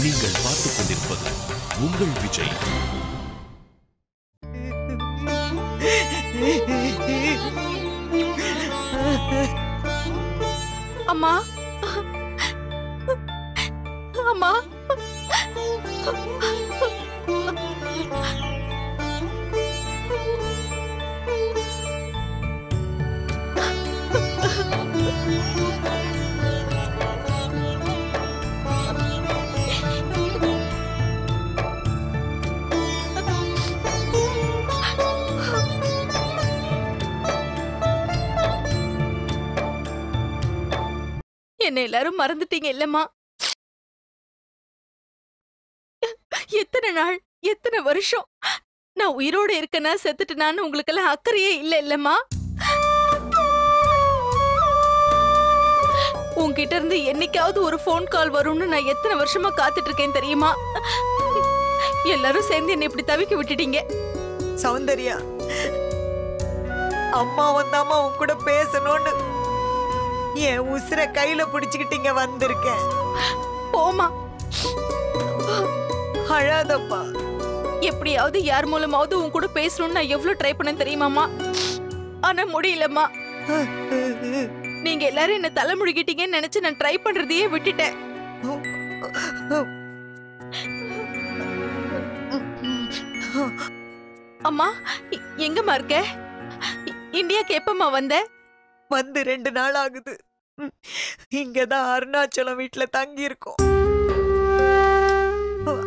நீங்கள் பார்த்துக் கொண்டிருப்பது உங்கள் விஜய். அம்மா, அம்மா, என்ன எல்லாரும் மறந்துட்டீங்க இல்லம்மா? எத்தனை நாள், எத்தனை வருஷம் நான் உயிரோட இருக்கேனா செத்துட்டேனான்னு உங்களுக்கெல்லாம் அக்கறையே இல்ல இல்லம்மா? உன்கிட்ட இருந்து என்னைக்காவது ஒரு போன் கால் வரும்னு நான் எத்தனை வருஷமா காத்துட்டு இருக்கேன் தெரியுமா? எல்லாரும் சேர்ந்து என்ன இப்படி தவிக்க விட்டுட்டீங்க. சௌந்தர்யா, அம்மா வந்தாமா உன் கூட பேசணும்னு என் உசுர கையில பிடிச்சுக்கிட்டீங்க வந்திருக்கேன். போமா, அழாதப்பா. எப்படியாவது யார் மூலமாவது உன் கூட பேசணும்னு நான் எவ்வளவு ட்ரை பண்ணேன் தெரியுமாமா? ஆனா முடியலம்மா. நீங்க எல்லாரும் என்ன தலை முழுகிட்டீங்கன்னு நினைச்சு நான் ட்ரை பண்றதையே விட்டுட்டேன். அம்மா, எங்கம்மா இருக்க? இந்தியாக்கு எப்பம்மா வந்த? வந்து 2 நாள் ஆகுது. இங்கதான் அருணாச்சலம் வீட்டுல தங்கி இருக்கோம்.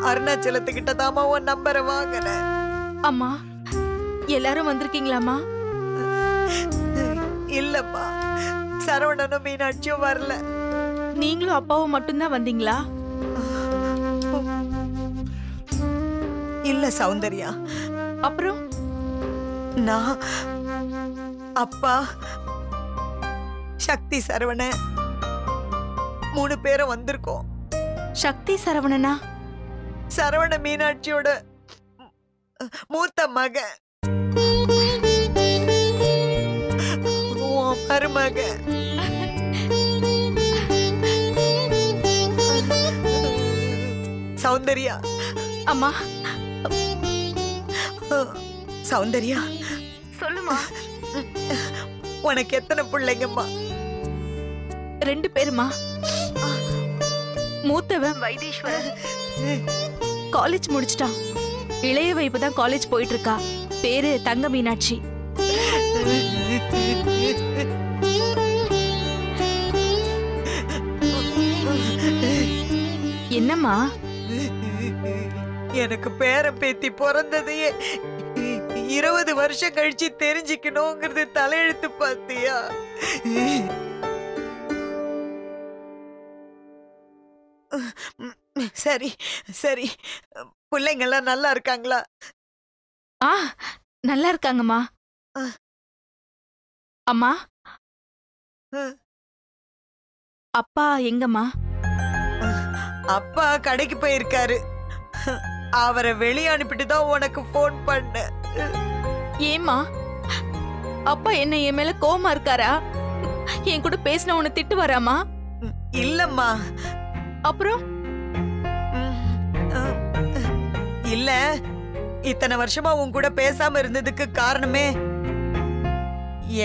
அருணாச்சலத்துக்கிட்ட தாமா உன் நம்பரை வாங்கின. அம்மா, எல்லாரும் வந்திருக்கீங்களாமா? இல்லப்பா, சரவணனும் மீனாட்சியும் வரல. நீங்களும் அப்பாவும் மட்டும்தான் வந்தீங்களா? இல்ல சௌந்தர்யா. அப்புறம் நான், அப்பா, சக்தி, சரவண 3 பேரும் வந்திருக்கோம். சக்தி சரவணனா? சரவண மீனாட்சியோட மூத்த மக, மருமக. சௌந்தர்யா. அம்மா. சௌந்தர்யா, சொல்லுமா. உனக்கு எத்தனை பிள்ளைங்கம்மா? 2 பேருமா. மூத்தவன் வைத்தீஸ்வரன் காலேஜ் முடிச்சிட்டான். இளையவ இப்பதான் காலேஜ் போயிட்டு இருக்கா. பேரு தங்க மீனாட்சி. என்னம்மா? எனக்கு பேரன் பேத்தி பிறந்ததையே 20 வருஷம் கழிச்சு தெரிஞ்சுக்கணுங்கிறது தலையெழுத்து பாத்தியா? சரி சரி, பிள்ளைங்கெல்லாம் நல்லா இருக்காங்களா? நல்லா இருக்காங்கம்மா. அம்மா, அப்பா எங்கம்மா? அப்பா கடைக்கு போயிருக்காரு. அவரை வெளியே அனுப்பிட்டு தான் உனக்கு போன் பண்ண. ஏம்மா, அப்பா என்ன என் மேல கோவமா இருக்காரா? என் கூட பேசின உன்னை திட்டு வராமா? இல்லம்மா. அப்புறம் இல்ல, இத்தனை வருஷமா உன் கூட பேசாம இருந்ததுக்கு காரணமே,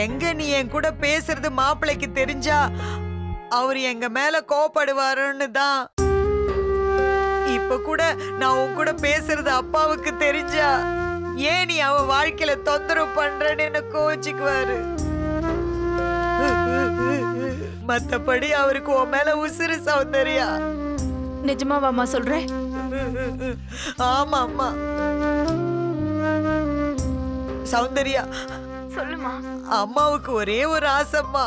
எங்க நீ என் கூட பேசுறது மாப்பிள்ளைக்கு தெரிஞ்சா அவர் எங்க மேல கோபப்படுவாருன்னு தான். இப்ப கூட நான் உன் கூட பேசுறது அப்பாவுக்கு தெரிஞ்சா ஏன் நீ அவன் வாழ்க்கையில தொந்தரவு பண்றன்னு என்ன கோச்சுக்குவாரு. மத்தபடி அவருக்கு உன் மேல உசுறு சௌந்தர்யா. நிஜமாவாமா சொல்ற? ஆமா அம்மா. சௌந்தர்யா, சொல்லுமா. அம்மாவுக்கு ஒரே ஒரு ஆசைம்மா.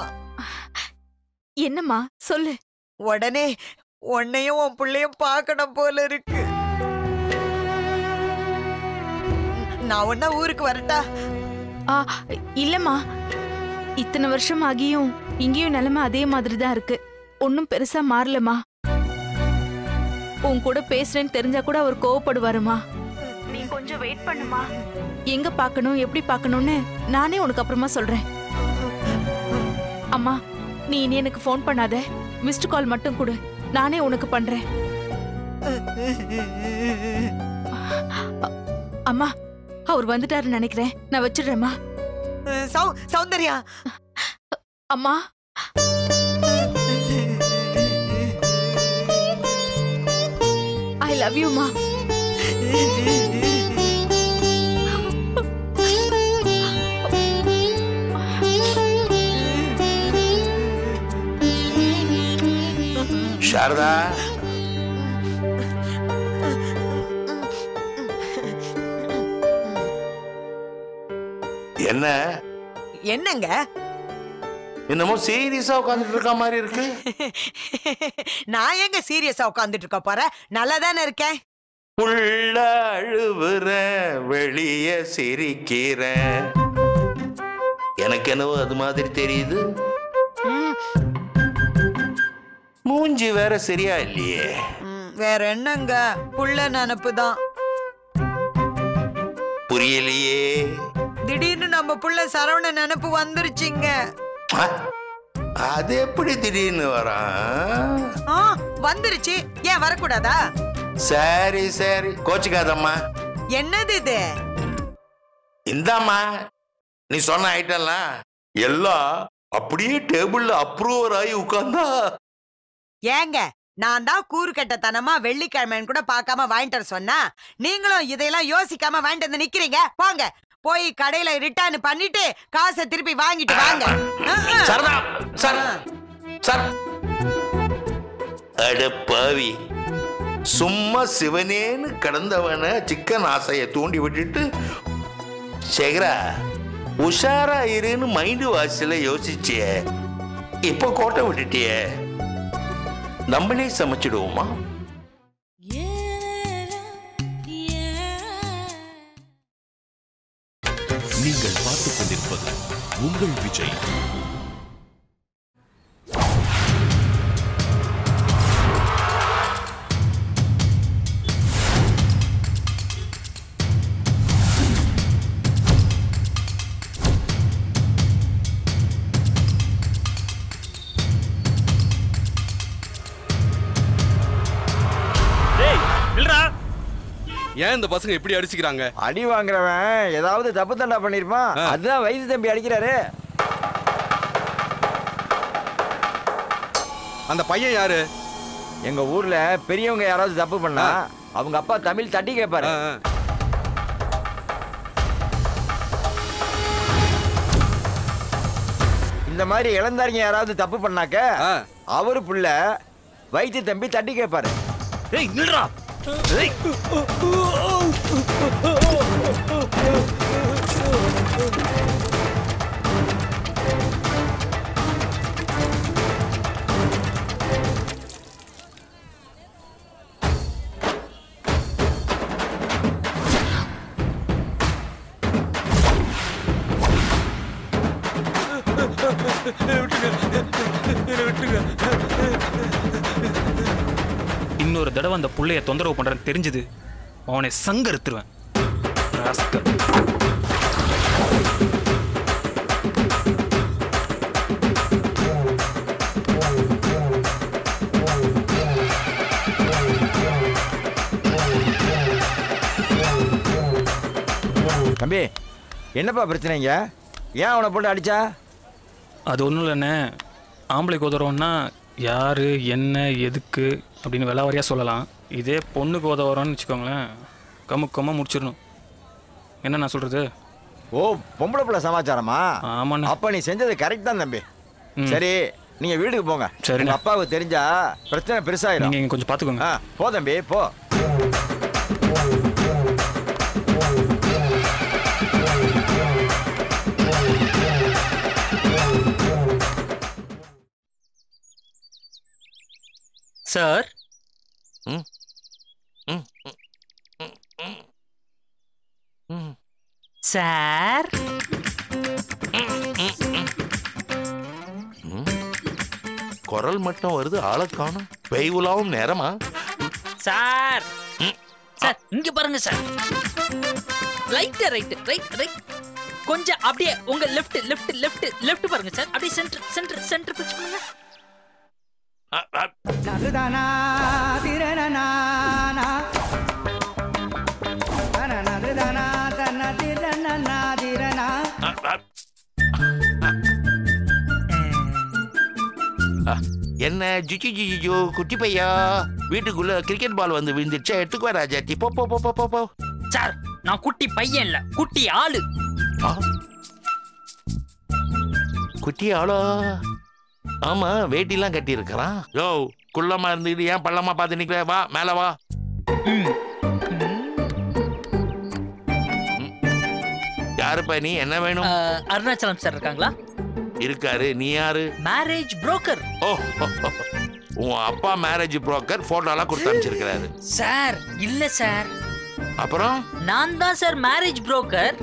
என்னம்மா சொல்லு. உடனே உன்னையும் உன் பிள்ளையும் பார்க்கணும் போல இருக்கு. நான் ஒன்னா ஊருக்கு வரட்டா? இல்லம்மா, இத்தனை வருஷம் ஆகியும் இங்கேயும் நிலைமை அதே மாதிரி தான் இருக்கு. ஒன்னும் பெருசா மாறலமா. உன் கூட பேசுறேன்னு தெரிஞ்சா கூட அவர் கோவப்படுவாருமா. நீ கொஞ்சம் வெயிட் பண்ணுமா. எங்க பார்க்கணும் எப்படி பார்க்கணும்னு நானே உனக்கு அப்புறமா சொல்றேன். அம்மா, நீ இனி எனக்கு ஃபோன் பண்ணாத. மிஸ்டு கால் மட்டும் கொடு, நானே உனக்கு பண்றேன். அம்மா அவர் வந்துட்டாருன்னு நினைக்கிறேன். நான் வச்சிடுறேம்மா. சௌந்தர்யா அம்மா ஐ லவ் யூ மா. சாரதா, என்ன என்னங்க என்னமோ சீரியஸா உட்காந்துட்டு இருக்க மாதிரி இருக்கு. நான் எங்க சீரியஸா உட்காந்துட்டு இருக்க போறேன்? நல்லா தானே இருக்கேன். உள்ள அழுவுறேன், வெளிய சிரிக்கிறேன். எனக்கு என்னவோ அது மாதிரி தெரியுது. மூஞ்சி வேற சரியா இல்லையே. வேற என்னங்க, புள்ள நினப்புதான். புரியலையே. திடீர்னு நம்ம புள்ள சரவண நினப்பு வந்துருச்சுங்க. அது எப்படி திடீர்னு வரான்? வந்துருச்சு, ஏன் வரக்கூடாதா? சரி சரி, கோச்சுக்காதம்மா. என்னது இது? இந்தாம்மா, நீ சொன்ன ஐட்டம்லாம் எல்லாம் அப்படியே டேபிள்ல அப்ரூவர் ஆகி உட்கார்ந்தா. ஏங்க, நான் தான் கூறு கட்டத்தனமா வெள்ளிக்கிழமைன்னு கூட பார்க்காம வாங்கிட்டு வர சொன்னா, நீங்களும் இதையெல்லாம் யோசிக்காம வாங்கிட்டு வந்து நிக்கிறீங்க. போங்க, போய் கடையில ரிட்டர்ன் பண்ணிட்டு காசை திருப்பி வாங்கிட்டு வாங்க. சரதா, சார் சார், அட பாவி, சும்மா சிவனேன்னு கடந்தவன சிக்கன் ஆசையை தூண்டி விட்டுட்டு சேகரா உஷாரா இருன்னு மைண்டு வாசில யோசிச்சிய, இப்ப கோட்டை விட்டுட்டிய. நம்மளே சமைச்சிடுவோமா? நீங்கள் பார்த்துக் கொண்டிருப்பது உங்கள் விஜய். ஏன் இந்த பசங்க இப்படி அடிச்சுக்கிறாங்க? அடி வாங்குறவன் ஏதாவது தப்பு தண்டா பண்ணிருப்பான். அதுதான் வயசு தம்பி அடிக்கிறாரு. அந்த பையன் யாரு? எங்க ஊர்ல பெரியவங்க யாராவது தப்பு பண்ணா அவங்க அப்பா தமிழ் தட்டி கேட்பாரு. இந்த மாதிரி இளந்தாரிங்க யாராவது தப்பு பண்ணாக்க அவரு புள்ள வயிற்று தம்பி தட்டி கேட்பாரு. ஏய் நில்றா. ஏய் இன்னொரு தடவை அந்த புள்ளைய தொந்தரவு பண்றேன்னு தெரிஞ்சது அவனை சங்கரித்துருவேன். தம்பி, என்னப்பா பிரச்சனைங்க? ஏன் அவனை போட்டு அடிச்சா? அது ஒன்றும் இல்லைண்ணே, ஆம்பளைக்கு உதவுறோன்னா யார் என்ன எதுக்கு அப்படின்னு விலாவாரியாக சொல்லலாம். இதே பொண்ணுக்கு உதவுறோன்னு வச்சுக்கோங்களேன், கமுக்கமாக முடிச்சிடணும். என்ன நான் சொல்கிறது? ஓ, பொம்பளை பிள்ளை சமாச்சாரமா? ஆமாண்ணா. அப்போ நீ செஞ்சது கரெக்ட் தான் தம்பி. சரி, நீங்கள் வீட்டுக்கு போங்க. சரி, அப்பாவுக்கு தெரிஞ்சா பிரச்சனை பெருசாயிடும். நீங்கள் கொஞ்சம் பார்த்துக்கோங்க. போ தம்பி, போ. சார், சார், குரல் மட்டும் வருது, ஆளை காணும். பெய்வுலாவும் நேரமா? சார் சார் இங்க பாருங்க sir. Right right right right கொஞ்சம் அப்படியே உங்க லெஃப்ட் லெஃப்ட் லெஃப்ட் லெஃப்ட் பாருங்க சார். அப்படியே சென்டர் சென்டர் சென்டர் பிடிச்சு பண்ணுங்க. ஜிஜி ஜிஜிஜோ குட்டி பையா வீட்டுக்குள்ள கிரிக்கெட் பால் வந்து விழுந்துச்சா எடுத்துக்குவா ராஜாத்தி போ போ போ போ போ. சார் நான் குட்டி பையன் இல்ல குட்டி ஆளு. குட்டி ஆளோ? ஆமா வேட்டிலாம் கட்டி இருக்கிறான். யோ குள்ளமா இருந்துக்கிட்டு ஏன் பள்ளமா பார்த்து நிக்கிற? வா மேல வா. யாருப்பா நீ? என்ன வேணும்? அருணாச்சலம் சார் இருக்காங்களா? இருக்காரு. நீ யாரு? Marriage broker. ஓ உன் அப்பா மேரேஜ் புரோக்கர் போட்டோலாம் கொடுத்து அனுப்பிச்சிருக்கிறாரு. சார் இல்ல சார். அப்புறம் நான் தான் சார் மேரேஜ் புரோக்கர்.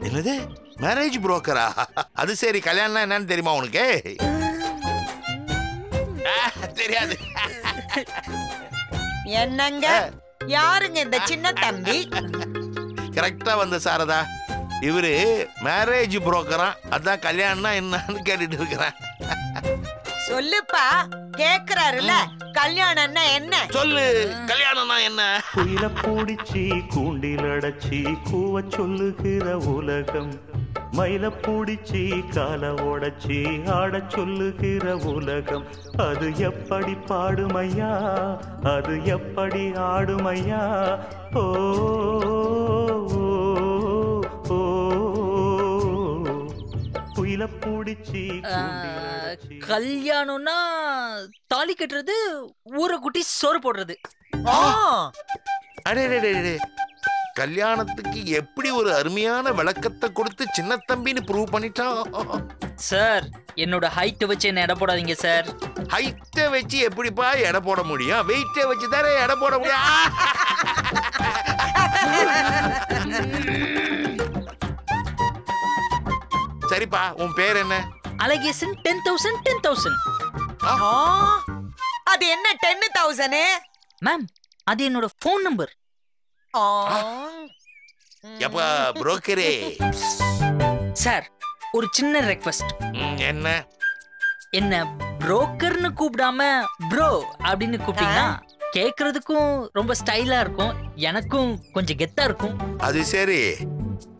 என்னது மேரேஜ் புரோக்கரா? அது சரி. கல்யாணம் என்னன்னு தெரியுமா உனக்கு? தெரியாது. என்னங்க யாருங்க இந்த சின்ன தம்பி? கரெக்டா வந்த சாரதா. இவரு மேரேஜ் புரோக்கரா. அதான் கல்யாணம்னா என்னன்னு கேட்டுட்டு இருக்கிறேன். சொல்லுப்பா, கேக்குறாருல கல்யாணம்னா என்ன? சொல்லு, கல்யாணம்னா என்ன? குயில பூடிச்சி கூண்டில் அடைச்சி கூவ சொல்லுகிற உலகம், மயில பூடிச்சி கால உடைச்சி ஆட சொல்லுகிற உலகம், அது எப்படி பாடுமையா, அது எப்படி ஆடுமையா? ஓ குயில பூடிச்சி கல்யாணம்னா தாலி கட்டுறது, ஊரை குட்டி சோறு போடுறது. அடே கல்யாணத்துக்கு எப்படி ஒரு அருமையான விளக்கத்தை கொடுத்து சின்ன தம்பின்னு ப்ரூவ் பண்ணிட்டான். சார் என்னோட ஹைட் வச்சு என்ன எடை போடாதீங்க சார். ஹைட்டை வச்சு எப்படிப்பா எடை போட முடியும்? வெயிட்டை வச்சு தானே எடை போட முடியும். சரிப்பா, உன் பேர் என்ன? அழகேசன். 10,000 10,000. அது என்ன 10,000? மேம் அது என்னோட ஃபோன் நம்பர். எப்பா புரோக்கரே. சார் ஒரு சின்ன ரெக்வெஸ்ட். என்ன? என்ன புரோக்கர்னு கூப்பிடாம ப்ரோ அப்படின்னு கூப்பிட்டீங்கன்னா கேக்குறதுக்கும் ரொம்ப ஸ்டைலா இருக்கும், எனக்கும் கொஞ்சம் கெத்தா இருக்கும். அது சரி,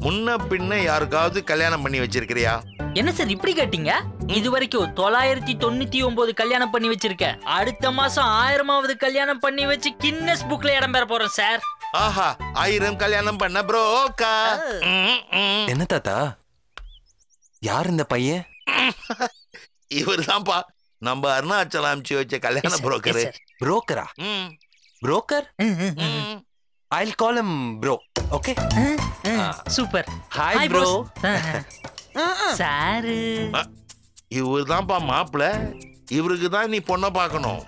முன்ன பின்ன யாருக்காவது கல்யாணம் பண்ணி வச்சிருக்கிறியா? என்ன சார் இப்படி கேட்டீங்க? இது வரைக்கும் 999 கல்யாணம் பண்ணி வச்சிருக்கேன். அடுத்த மாசம் 1000வது கல்யாணம் பண்ணி வச்சு கின்னஸ் புக்ல இடம் பெற போறேன் சார். ஆஹா, 1000 கல்யாணம் பண்ண ப்ரோக்கா. என்ன தாத்தா, யார் இந்த பையன்? இவர் தான்ப்பா நம்ம அருணாச்சலம் அனுப்பிச்சு வச்ச கல்யாண புரோக்கர். புரோக்கரா? Broker? I'll call him bro. Okay? Super. Hi bro. சாரு இவர் தான்ப்பா மாப்பிள்ள. இவருக்கு தான் நீ பொண்ணை பார்க்கணும்.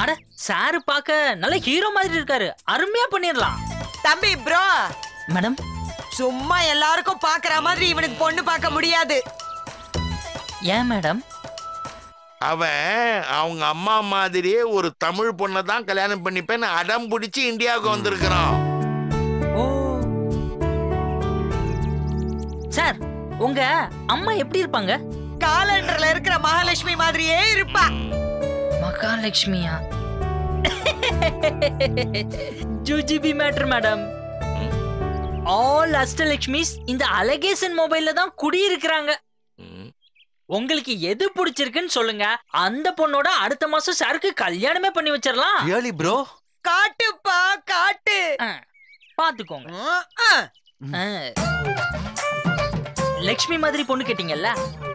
அட சாரு பார்க்க நல்ல ஹீரோ மாதிரி இருக்காரு, அருமையா பண்ணிடலாம். தம்பி ப்ரோ. மேடம் சும்மா எல்லாருக்கும் பாக்குற மாதிரி இவனுக்கு பொண்ணு பார்க்க முடியாது. ஏன் மேடம்? அவன் அவங்க அம்மா மாதிரியே ஒரு தமிழ் பொண்ணை தான் கல்யாணம் பண்ணிப்பேன்னு அடம் பிடிச்சி இந்தியாவுக்கு வந்திருக்கிறான். ஓ சார், உங்க அம்மா எப்படி இருப்பாங்க? காலண்டர்ல இருக்கிற மகாலட்சுமி மாதிரியே இருப்பா. மகாலட்சுமியா? ஜூஜிபி மேட்டர் மேடம். ஆல் அஷ்டலட்சுமிஸ் இந்த அழகேசன் மொபைல்ல தான் குடியிருக்கிறாங்க. உங்களுக்கு எது பிடிச்சிருக்குன்னு சொல்லுங்க, அந்த பொண்ணோட அடுத்த மாசம் சாருக்கு கல்யாணமே பண்ணி வச்சிரலாம். Really bro? காட்டுப்பா காட்டு. பாத்துக்கோங்க. லக்ஷ்மி மாதிரி பொண்ணு கேட்டீங்கல்ல,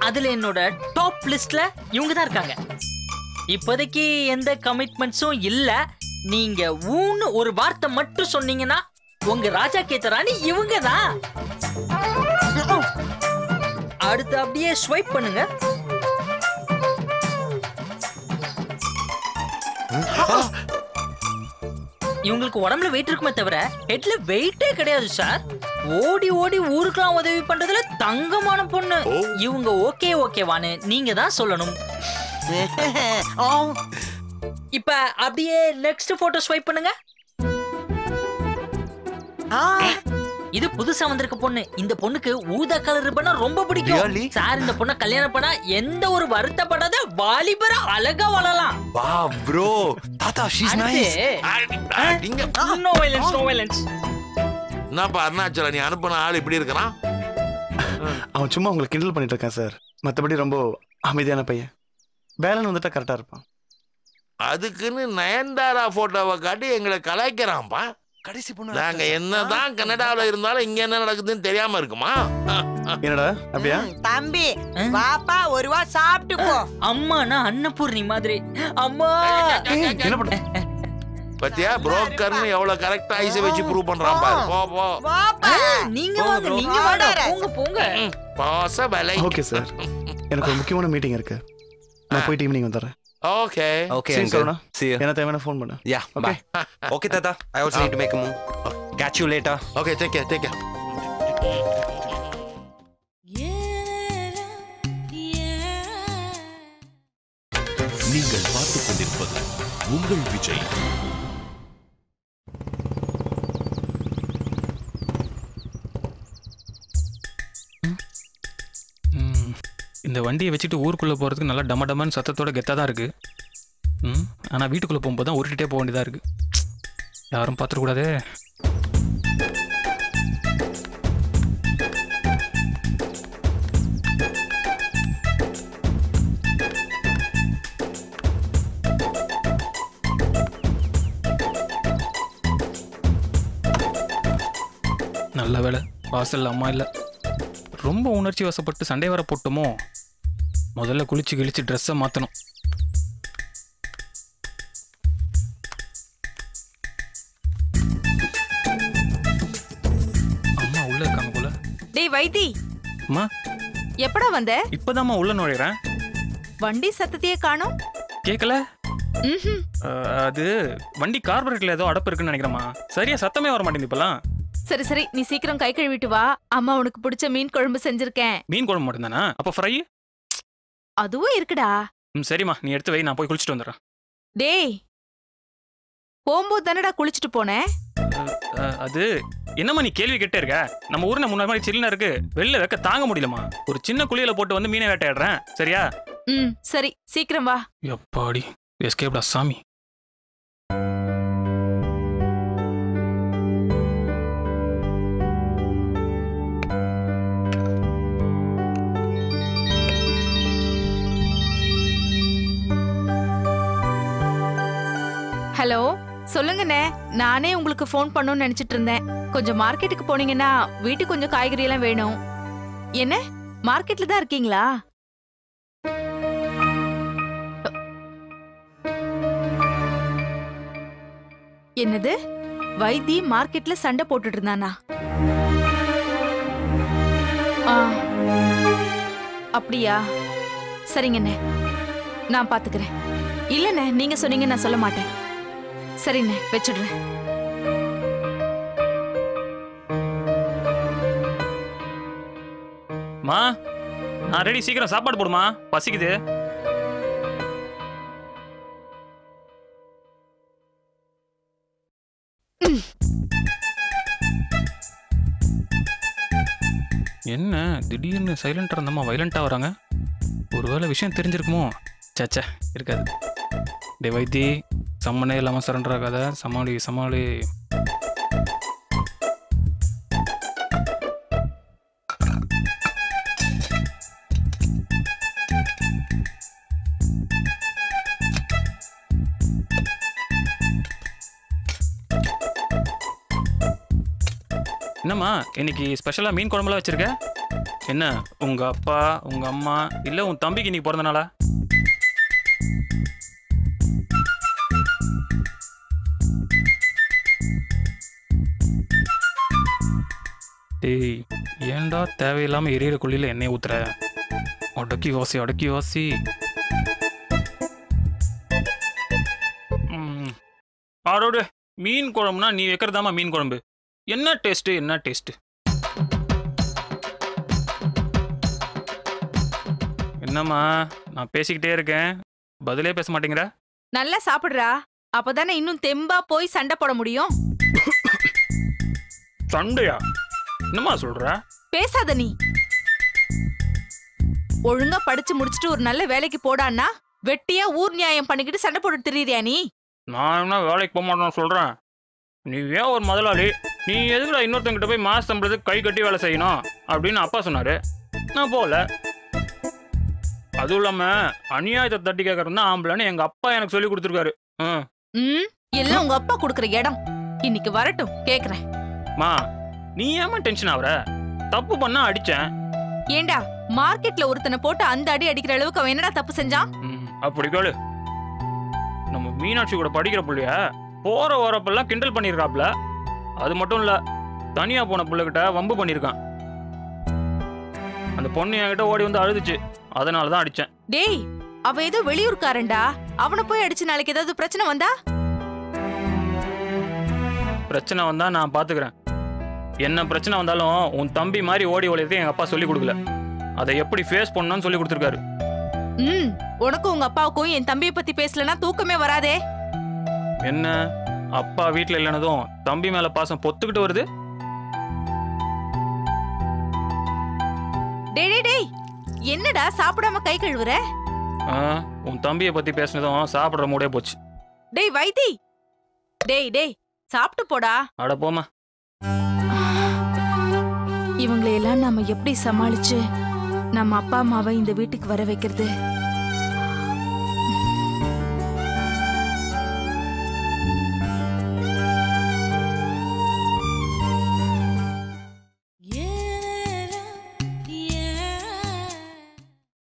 அதுல என்னோட டாப் லிஸ்ட்ல இவங்க தான் இருக்காங்க. இப்போதைக்கு எந்த கமிட்மெண்ட்ஸும் இல்ல. நீங்க ஊன்னு ஒரு வார்த்தை மட்டும் சொன்னீங்கன்னா உங்க ராஜா கேத்தராணி இவங்க தான். அடுத்து அப்படியே ஸ்வைப் பண்ணுங்க. இவங்களுக்கு உடம்புல வெயிட் இருக்குமே தவிர ஹெட்ல வெயிட்டே கிடையாது சார். ஓடி ஓடி ஊருக்குலாம் உதவி பண்றதுல தங்கமான பொண்ணு. இவங்க ஓகே ஓகேவான்னு நீங்க தான் சொல்லணும். இப்ப அப்படியே நெக்ஸ்ட் போட்டோ ஸ்வைப் பண்ணுங்க. இது புதுசா வந்திருக்க பொண்ணு. இந்த பொண்ணுக்கு ஊதா கலர் ரிப்பனா ரொம்ப பிடிக்கும். சார் இந்த பொண்ணை கல்யாணம் பண்ணா எந்த ஒரு வருத்தப்படாத வாலிபர அழகா வாழலாம். Wow bro, தாத்தா she's nice. No violence, no violence. என்னப்பா அருணாச்சலம், நீ அனுப்பின ஆள் இப்படி இருக்கிறான்? அவன் சும்மா உங்களை கிண்டல் பண்ணிட்டு இருக்கான் சார். மற்றபடி ரொம்ப அமைதியான பையன். வேலைன்னு வந்துட்டா கரெக்டாக இருப்பான். அதுக்குன்னு நயன்தாரா போட்டோவை காட்டி எங்களை கலாய்க்கிறான்ப்பா. கடைசி பொண்ணு நாங்க என்னதான் கனடாவில் இருந்தாலும் இங்க என்ன நடக்குதுன்னு தெரியாம இருக்குமா? என்னடா அப்படியா? தம்பி வாப்பா ஒரு வா சாப்பிட்டு போ. அம்மானா அன்னபூர்ணி மாதிரி. அம்மா என்ன பண்ண பத்தியா புரோக்கர்னு எவ்வளவு கரெக்டா ஐஸை வச்சு ப்ரூவ் பண்றான் பாரு. போ போ நீங்க வாங்க, நீங்க வாடா, போங்க போங்க. பாச பலை. ஓகே சார், எனக்கு ஒரு முக்கியமான மீட்டிங் இருக்கு. நான் போயிட்டு ஈவினிங் வந்துடுறேன். Okay Okay, See you, uncle. Saruna. See you. என்ன தேவையான ஃபோன் பண்ணு. Yeah, bye. Okay, Tata. I also need to make a move. Catch you later. Okay, take care, take care. நீங்கள் பார்த்துக் கொண்டிருப்பது உங்கள் விஜய். இந்த வண்டியை வச்சுட்டு ஊருக்குள்ளே போகிறதுக்கு நல்லா டம டமன்னு சத்தத்தோட கெத்தாக தான் இருக்குது. ஆனால் வீட்டுக்குள்ளே போகும்போது தான் உருட்டிகிட்டே போக வேண்டியதாக இருக்குது. யாரும் பார்த்துடக்கூடாதே. நல்ல வேலை வாசல் அம்மா இல்லை. ரொம்ப உணர்ச்சி வசப்பட்டு சண்டை வர போட்டோமோ. முதல்ல குளிச்சு கிழிச்சு ட்ரெஸ்ஸை மாற்றணும். அம்மா உள்ள இருக்காங்க போல. டேய் வைத்தி, அம்மா எப்படா வந்த? இப்பதாம்மா உள்ள நுழையிறேன். வண்டி சத்தத்தையே காணோம். கேட்கல? அது வண்டி கார்பரேட்ல ஏதோ அடப்பு இருக்குன்னு நினைக்கிறேம்மா. சரியா சத்தமே வர மாட்டேங்குது இப்பெல்லாம். சரி சரி, நீ சீக்கிரம் கை கழுவிட்டு வா. அம்மா உனக்கு பிடிச்ச மீன் குழம்பு செஞ்சிருக்கேன். மீன் குழம்பு மட்டும்தானா? அப்ப ஃப்ரை அதுவும் இருக்குடா. சரிம்மா, நீ எடுத்து வை, நான் போய் குளிச்சுட்டு வந்துடுறேன். டேய், போகும்போது தானடா குளிச்சுட்டு போனேன். அது என்னம்மா நீ கேள்வி கேட்டே இருக்க? நம்ம ஊர்ல முன்னாடி மாதிரி சில்லுனா இருக்கு, வெளில வைக்க தாங்க முடியலமா. ஒரு சின்ன குளியல போட்டு வந்து மீனை வேட்டையாடுறேன், சரியா? சரி, சீக்கிரம் வா. எப்பாடி எஸ்கேப்டா சாமி. ஹலோ, சொல்லுங்கண்ணே. நானே உங்களுக்கு ஃபோன் பண்ணணும்னு நினைச்சிட்டு இருந்தேன். கொஞ்சம் மார்க்கெட்டுக்கு போனீங்கன்னா வீட்டுக்கு கொஞ்சம் காய்கறி எல்லாம் வேணும். என்ன, மார்க்கெட்ல தான் இருக்கீங்களா? என்னது, வைத்தி மார்க்கெட்ல சண்டை போட்டுட்டு இருந்தானா? அப்படியா? சரிங்கண்ணே, நான் பாத்துக்கிறேன். இல்லண்ணே, நீங்க சொன்னீங்க, நான் சொல்ல மாட்டேன். சரிண்ணே, வச்சிடுறேன். மா, நான் ரெடி, சீக்கிரம் சாப்பாடு போடுமா, பசிக்குது. என்ன திடீர்னு சைலண்டா இருந்தம்மா வைலண்டா வராங்க? ஒருவேளை விஷயம் தெரிஞ்சிருக்குமோ? சச்சா, இருக்காது. டே வைத்தி, சம்மனே இல்லாமல் சரண்டர் ஆகாத. சமாளி சமாளி. என்னம்மா இன்னைக்கு ஸ்பெஷலாக மீன் குழம்புலாம் வச்சிருக்க? என்ன உங்க அப்பா, உங்க அம்மா, இல்லை உன் தம்பிக்கு இன்னைக்கு பிறந்த நாளா? டேய், ஏன்டா தேவையில்லாம எரியிற குழியில எண்ணெய் ஊத்துற? அடக்கி வாசி, அடக்கி வாசி. ஆரோடு, மீன் குழம்புனா நீ வைக்கிறதாமா மீன் குழம்பு. என்ன டேஸ்ட், என்ன டேஸ்ட். என்னம்மா நான் பேசிக்கிட்டே இருக்கேன், பதிலே பேச மாட்டேங்கிற? நல்லா சாப்பிடுறா, அப்பதானே இன்னும் தெம்பா போய் சண்டை போட முடியும். சண்டையா? என்னம்மா சொல்ற? பேசாத நீ. ஒழுங்கா படிச்சு முடிச்சுட்டு ஒரு நல்ல வேலைக்கு போடான்னா வெட்டியா ஊர் நியாயம் பண்ணிக்கிட்டு சண்டை போட்டு திரியிறியா நீ? நான் என்ன வேலைக்கு போக மாட்டேன்னு சொல்றேன்? நீ ஏன் ஒரு முதலாளி, நீ எதுக்குடா இன்னொருத்தங்கிட்ட போய் மாசம் சம்பளத்துக்கு கை கட்டி வேலை செய்யணும் அப்படின்னு அப்பா சொன்னாரு. நான் போகல. அதுவும் இல்லாம அநியாயத்தை தட்டி கேட்கறது தான் ஆம்பளைன்னு எங்க அப்பா எனக்கு சொல்லி கொடுத்துருக்காரு. எல்லாம் உங்க அப்பா கொடுக்குற இடம். இன்னைக்கு வரட்டும் கேக்குறேன். மா நீ ஏமா டென்ஷன் ஆகுற? தப்பு பண்ணா அடிச்சேன். ஏண்டா மார்க்கெட்ல ஒருத்தனை போட்டு அந்த அடி அடிக்கிற அளவுக்கு அவன் என்னடா தப்பு செஞ்சான்? அப்படி கேளு. நம்ம மீனாட்சி கூட படிக்கிற புள்ளைய போற வரப்பெல்லாம் கிண்டல் பண்ணிருக்காப்ல. அது மட்டும் இல்ல, தனியா போன புள்ளைகிட்ட வம்பு பண்ணிருக்கான். அந்த பொண்ணு என்கிட்ட ஓடி வந்து அழுதுச்சு, அதனாலதான் அடிச்சேன். டேய், அவ ஏதோ வெளியூர்காரன்டா. அவனை போய் அடிச்சு நாளைக்கு ஏதாவது பிரச்சனை வந்தா? பிரச்சனை வந்தா நான் பாத்துக்கிறேன். என்ன பிரச்சனை வந்தாலும் உன் தம்பி மாதிரி ஓடி ஓடியதே எங்க அப்பா சொல்லி கொடுக்கல. அதை எப்படி ஃபேஸ் பண்ணணும்னு சொல்லி கொடுத்துருக்காரு. உனக்கும் உங்க அப்பாவுக்கும் என் தம்பியை பத்தி பேசலன்னா தூக்கமே வராதே. என்ன அப்பா வீட்டுல இல்லைனதும் தம்பி மேல பாசம் பொத்துக்கிட்டு வருது. டேய் என்னடா சாப்பிடாம கை கழுவுற? உன் தம்பியை பத்தி பேசினதும் சாப்பிடுற மூடே போச்சு. டேய் வைத்தி, டேய் சாப்பிட்டு போடா. அட போமா. இவங்களையெல்லாம் நாம எப்படி சமாளிச்சு நம்ம அப்பா அம்மாவை இந்த வீட்டுக்கு வர வைக்கிறது?